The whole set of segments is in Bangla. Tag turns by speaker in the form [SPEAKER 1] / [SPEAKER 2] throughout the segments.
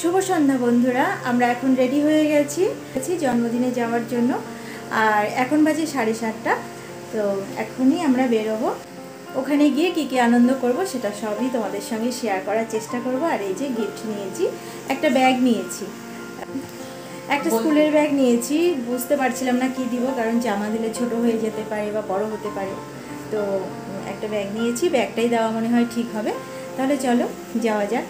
[SPEAKER 1] শুভ সন্ধ্যা বন্ধুরা, আমরা এখন রেডি হয়ে গেছি জন্মদিনে যাওয়ার জন্য। আর এখন বাজে 7:30। তো এখনই আমরা বেরোবো। ওখানে গিয়ে কী কী আনন্দ করব সেটা সবই তোমাদের সঙ্গে শেয়ার করার চেষ্টা করব। আর এই যে গিফট নিয়েছি, একটা ব্যাগ নিয়েছি, একটা স্কুলের ব্যাগ নিয়েছি। বুঝতে পারছিলাম না কি দিব, কারণ জামা দিলে ছোট হয়ে যেতে পারে বা বড় হতে পারে। তো একটা ব্যাগ নিয়েছি, ব্যাগটাই দেওয়া মনে হয় ঠিক হবে। তাহলে চলো যাওয়া যাক।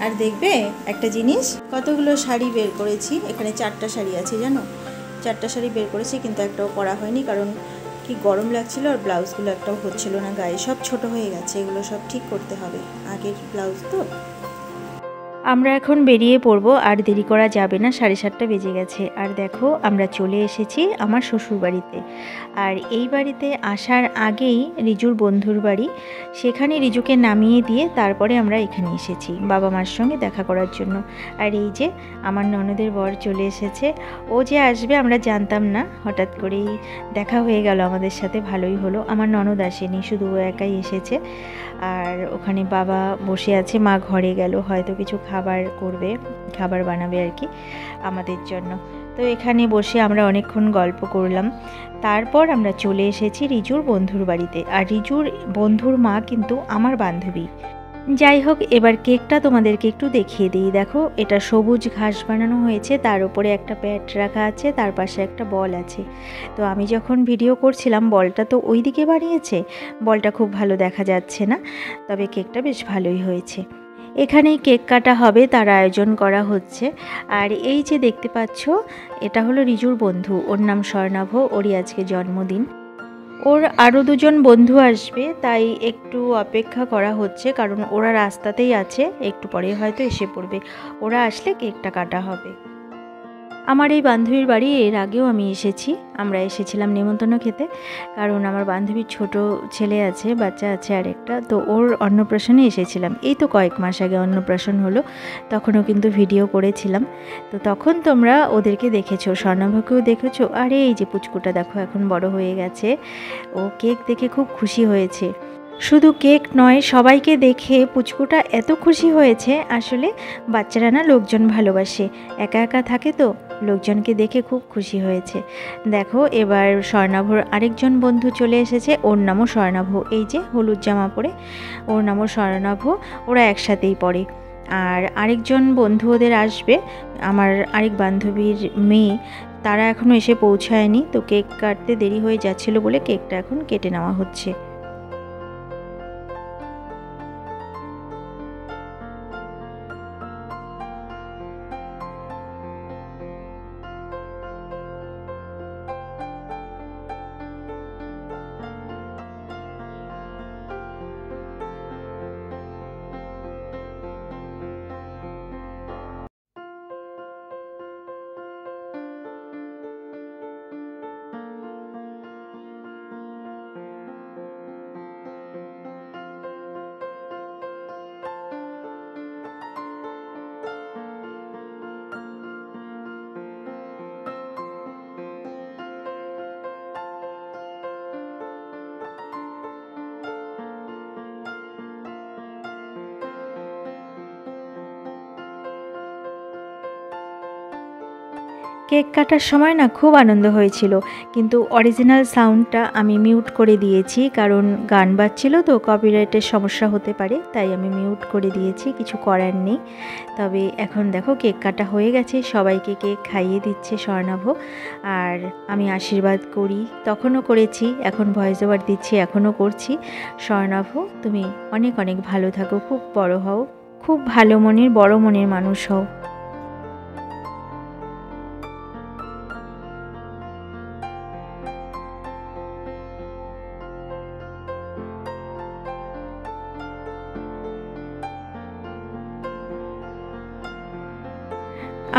[SPEAKER 1] আর দেখবে একটা জিনিস, কতগুলো শাড়ি বের করেছি। এখানে 4টা শাড়ি আছে, জানো, 4টা শাড়ি বের করেছি, কিন্তু একটাও পরা হয়নি, কারণ কি গরম লাগছিল। আর ব্লাউজগুলো একটাও হচ্ছিল না গায়ে, সব ছোট হয়ে গেছে। এগুলো সব ঠিক করতে হবে, আগের ব্লাউজ তো। আমরা এখন বেরিয়ে পড়বো, আর দেরি করা যাবে না। 7:30 বেজে গেছে। আর দেখো আমরা চলে এসেছি আমার শ্বশুর বাড়িতে। আর এই বাড়িতে আসার আগেই রিজুর বন্ধুর বাড়ি, সেখানে রিজুকে নামিয়ে দিয়ে তারপরে আমরা এখানে এসেছি বাবা মার সঙ্গে দেখা করার জন্য। আর এই যে আমার ননদের বর চলে এসেছে। ও যে আসবে আমরা জানতাম না, হঠাৎ করেই দেখা হয়ে গেল আমাদের সাথে, ভালোই হলো। আমার ননদ আসেনি, শুধু ও একাই এসেছে। আর ওখানে বাবা বসে আছে, মা ঘরে গেল, হয়তো কিছু খাবার করবে, খাবার বানাবে আর কি আমাদের জন্য। তো এখানে বসে আমরা অনেকক্ষণ গল্প করলাম। তারপর আমরা চলে এসেছি রিজুর বন্ধুর বাড়িতে। আর রিজুর বন্ধুর মা কিন্তু আমার বান্ধবী। যাই হোক, এবার কেকটা তোমাদেরকে একটু দেখিয়ে দিই। দেখো, এটা সবুজ ঘাস বানানো হয়েছে, তার উপরে একটা প্যাট রাখা আছে, তার পাশে একটা বল আছে। তো আমি যখন ভিডিও করছিলাম, বলটা তো ওই দিকে বানিয়েছে, বলটা খুব ভালো দেখা যাচ্ছে না, তবে কেকটা বেশ ভালোই হয়েছে। এখানেই কেক কাটা হবে, তার আয়োজন করা হচ্ছে। আর এই যে দেখতে পাচ্ছ, এটা হলো রিজুর বন্ধু, ওর নাম স্বর্ণাভ, ওরই আজকে জন্মদিন। ওর আরও 2জন বন্ধু আসবে, তাই একটু অপেক্ষা করা হচ্ছে, কারণ ওরা রাস্তাতেই আছে, একটু পরে হয়তো এসে পড়বে। ওরা আসলে কেকটা কাটা হবে। আমার এই বান্ধবীর বাড়ি এর আগেও আমি এসেছি, আমরা এসেছিলাম নেমন্তন্ন খেতে, কারণ আমার বান্ধবীর ছোট ছেলে আছে, বাচ্চা আছে আরেকটা, তো ওর অন্নপ্রাশনে এসেছিলাম। এই তো কয়েক মাস আগে অন্নপ্রাশন হলো, তখনও কিন্তু ভিডিও করেছিলাম। তো তখন তোমরা ওদেরকে দেখেছো, স্বর্ণাভকেও দেখেছো। আর এই যে পুচকুটা দেখো, এখন বড় হয়ে গেছে, ও কেক দেখে খুব খুশি হয়েছে। শুধু কেক নয়, সবাইকে দেখে পুচকুটা এত খুশি হয়েছে। আসলে বাচ্চারা না লোকজন ভালোবাসে, একা একা থাকে তো, লোকজনকে দেখে খুব খুশি হয়েছে। দেখো, এবার স্বর্ণাভর আরেকজন বন্ধু চলে এসেছে, ওর নামও স্বর্ণাভ। এই যে হলুদ জামা পরে, ওর নামও স্বর্ণাভ, ওরা একসাথেই পড়ে। আর আরেকজন বন্ধু ওদের আসবে, আমার আরেক বান্ধবীর মেয়ে, তারা এখনও এসে পৌঁছায়নি। তো কেক কাটতে দেরি হয়ে যাচ্ছিল বলে কেকটা এখন কেটে নেওয়া হচ্ছে। কেক কাটার সময় না খুব আনন্দ হয়েছিল, কিন্তু অরিজিনাল সাউন্ডটা আমি মিউট করে দিয়েছি, কারণ গান বাজছিল তো, কপিরাইটের সমস্যা হতে পারে, তাই আমি মিউট করে দিয়েছি, কিছু করার নেই। তবে এখন দেখো কেক কাটা হয়ে গেছে, সবাইকে কেক খাইয়ে দিচ্ছে স্বর্ণাভ। আর আমি আশীর্বাদ করি, তখনও করেছি, এখন ভয়েস ওভার দিচ্ছি, এখনও করছি। স্বর্ণাভ, তুমি অনেক অনেক ভালো থাকো, খুব বড় হও, খুব ভালো মনের বড় মনের মানুষ হও।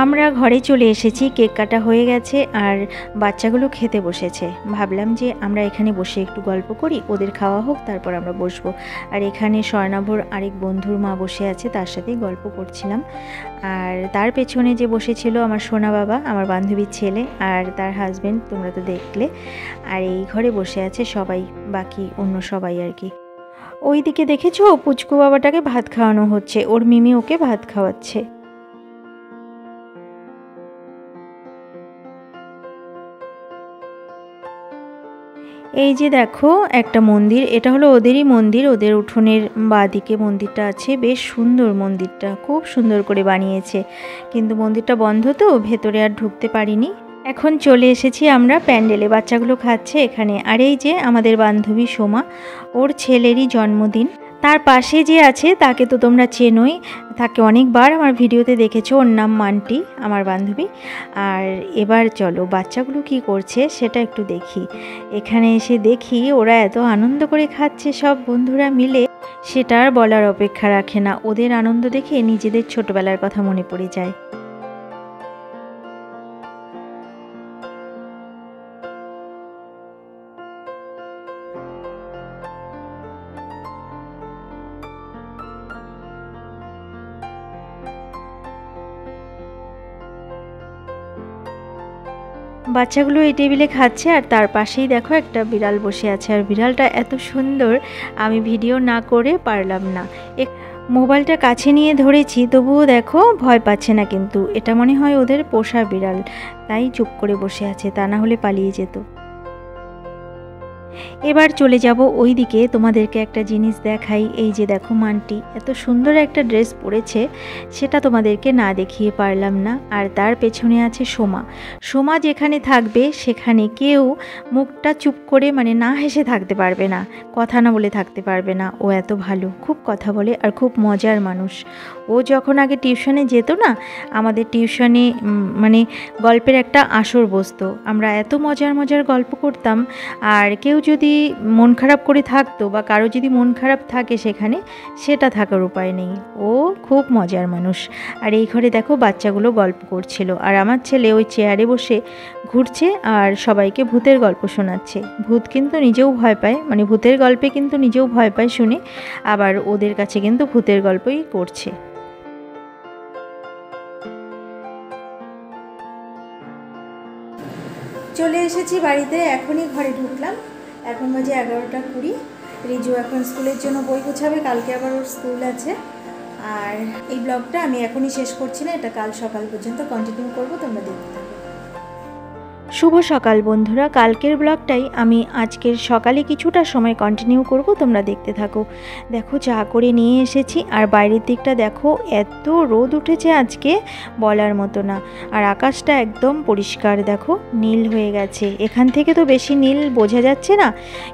[SPEAKER 1] আমরা ঘরে চলে এসেছি, কেক কাটা হয়ে গেছে, আর বাচ্চাগুলো খেতে বসেছে। ভাবলাম যে আমরা এখানে বসে একটু গল্প করি, ওদের খাওয়া হোক, তারপর আমরা বসবো। আর এখানে স্বর্ণাভর আরেক বন্ধুর মা বসে আছে, তার সাথেই গল্প করছিলাম। আর তার পেছনে যে বসেছিল আমার সোনা বাবা, আমার বান্ধবীর ছেলে, আর তার হাজবেন্ড, তোমরা তো দেখলে। আর এই ঘরে বসে আছে সবাই, বাকি অন্য সবাই আর কি। ওইদিকে দেখেছো পুচকু বাবাটাকে ভাত খাওয়ানো হচ্ছে, ওর মিমি ওকে ভাত খাওয়াচ্ছে। এই যে দেখো একটা মন্দির, এটা হলো ওদেরই মন্দির, ওদের উঠোনের বাঁদিকে মন্দিরটা আছে। বেশ সুন্দর মন্দিরটা, খুব সুন্দর করে বানিয়েছে, কিন্তু মন্দিরটা বন্ধ তো ভেতরে আর ঢুকতে পারিনি। এখন চলে এসেছি আমরা প্যান্ডেলে, বাচ্চাগুলো খাচ্ছে এখানে। আর এই যে আমাদের বান্ধবী সোমা, ওর ছেলেরই জন্মদিন। তার পাশে যে আছে তাকে তো তোমরা চেনোই, তাকে অনেকবার আমার ভিডিওতে দেখেছো, ওর নাম মান্টি, আমার বান্ধবী। আর এবার চলো বাচ্চাগুলো কি করছে সেটা একটু দেখি। এখানে এসে দেখি ওরা এত আনন্দ করে খাচ্ছে সব বন্ধুরা মিলে, সেটা আর বলার অপেক্ষা রাখে না। ওদের আনন্দ দেখে নিজেদের ছোটবেলার কথা মনে পড়ে যায়। বাচ্চাগুলো এই টেবিলে খাচ্ছে আর তার পাশেই দেখো একটা বিড়াল বসে আছে। আর বিড়ালটা এত সুন্দর, আমি ভিডিও না করে পারলাম না। মোবাইলটা কাছে নিয়ে ধরেছি, তবুও দেখো ভয় পাচ্ছে না, কিন্তু এটা মনে হয় ওদের পোষা বিড়াল, তাই চুপ করে বসে আছে, তা না হলে পালিয়ে যেত। এবার চলে যাব ওই দিকে, তোমাদেরকে একটা জিনিস দেখাই। এই যে দেখো মান্টি এত সুন্দর একটা ড্রেস পরেছে, সেটা তোমাদেরকে না দেখিয়ে পারলাম না। আর তার পেছনে আছে সোমা। সোমা যেখানে থাকবে সেখানে কেউ মুখটা চুপ করে মানে না হেসে থাকতে পারবে না, কথা না বলে থাকতে পারবে না। ও এত ভালো, খুব কথা বলে আর খুব মজার মানুষ। ও যখন আগে টিউশনে যেত না, আমাদের টিউশনে মানে গল্পের একটা আসর বসতো, আমরা এত মজার মজার গল্প করতাম। আর কেউ যদি মন খারাপ করে থাকতো বা কারো যদি মন খারাপ থাকে সেখানে, সেটা থাকার উপায় নেই। ও খুব মজার মানুষ। আর এই ঘরে দেখো বাচ্চাগুলো গল্প করছিল, আর আমার ছেলে ওই চেয়ারে বসে ঘুরছে আর সবাইকে ভূতের গল্প শোনাচ্ছে। ভূত কিন্তু নিজেও ভয় পায়, মানে ভূতের গল্পে কিন্তু নিজেও ভয় পায় শুনে, আবার ওদের কাছে কিন্তু ভূতের গল্পই করছে। চলে এসেছি বাড়িতে, এখনই ঘরে ঢুকলাম। এখন বাজে 11টা 20। রিজু এখন স্কুলের জন্য বই গোছাবে, কালকে আবার ওর স্কুল আছে। আর এই ব্লগটা আমি এখনই শেষ করছি না, এটা কাল সকাল পর্যন্ত কন্টিনিউ করব, তোমরা দেখতে থাকো। শুভ সকাল বন্ধুরা, কালকের ব্লগটাই আমি আজকের সকালে কিছুটা সময় কন্টিনিউ করব, তোমরা দেখতে থাকো। দেখো চা করে নিয়ে এসেছি, আর বাইরের দিকটা দেখো এত রোদ উঠেছে আজকে বলার মতো না। আর আকাশটা একদম পরিষ্কার, দেখো নীল হয়ে গেছে। এখান থেকে তো বেশি নীল বোঝা যাচ্ছে না,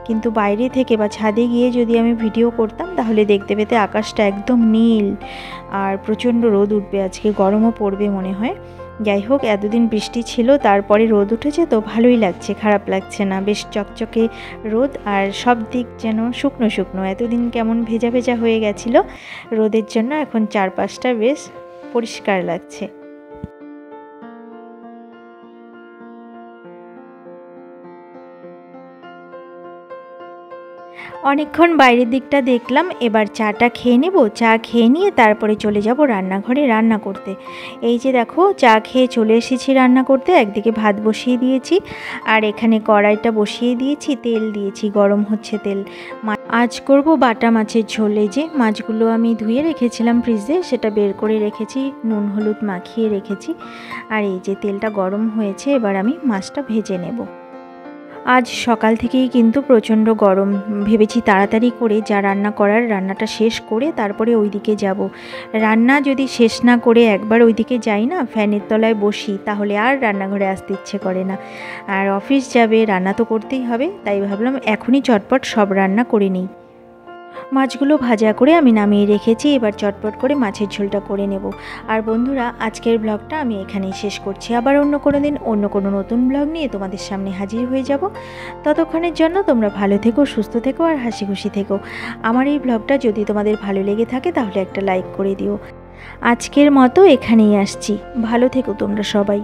[SPEAKER 1] কিন্তু বাইরে থেকে বা ছাদে গিয়ে যদি আমি ভিডিও করতাম তাহলে দেখতে পেতে আকাশটা একদম নীল। আর প্রচণ্ড রোদ উঠবে আজকে, গরমও পড়বে মনে হয়। যাই হোক, এতদিন বৃষ্টি ছিল, তারপরে রোদ উঠেছে তো ভালোই লাগছে, খারাপ লাগছে না। বেশ চকচকে রোদ, আর সব দিক যেন শুকনো শুকনো। এতদিন কেমন ভেজা ভেজা হয়ে গেছিলো রোদের জন্য, এখন চারপাশটা বেশ পরিষ্কার লাগছে। অনেকক্ষণ বাইরের দিকটা দেখলাম, এবার চাটা খেয়ে নেব। চা খেয়ে নিয়ে তারপরে চলে যাব রান্নাঘরে রান্না করতে। এই যে দেখো চা খেয়ে চলে এসেছি রান্না করতে। একদিকে ভাত বসিয়ে দিয়েছি, আর এখানে কড়াইটা বসিয়ে দিয়েছি, তেল দিয়েছি, গরম হচ্ছে তেল। আজ করব বাটা মাছের ঝোল। এই যে মাছগুলো আমি ধুয়ে রেখেছিলাম ফ্রিজে, সেটা বের করে রেখেছি, নুন হলুদ মাখিয়ে রেখেছি। আর এই যে তেলটা গরম হয়েছে, এবার আমি মাছটা ভেজে নেব। আজ সকাল থেকেই কিন্তু প্রচণ্ড গরম, ভেবেছি তাড়াতাড়ি করে যা রান্না করার রান্নাটা শেষ করে তারপরে ওইদিকে যাব। রান্না যদি শেষ না করে একবার ওইদিকে যাই না, ফ্যানের তলায় বসি, তাহলে আর রান্নাঘরে আসতে ইচ্ছে করে না। আর অফিস যাবে, রান্না তো করতেই হবে, তাই ভাবলাম এখনই চটপট সব রান্না করে নিই। মাছগুলো ভাজা করে আমি নামিয়ে রেখেছি, এবার চটপট করে মাছের ঝোলটা করে নেব। আর বন্ধুরা, আজকের ব্লগটা আমি এখানেই শেষ করছি। আবার অন্য কোনো দিন অন্য কোনো নতুন ব্লগ নিয়ে তোমাদের সামনে হাজির হয়ে যাব। ততক্ষণের জন্য তোমরা ভালো থেকো, সুস্থ থেকো আর হাসি খুশি থেকো। আমার এই ব্লগটা যদি তোমাদের ভালো লেগে থাকে তাহলে একটা লাইক করে দিও। আজকের মতো এখানেই আসছি, ভালো থেকো তোমরা সবাই।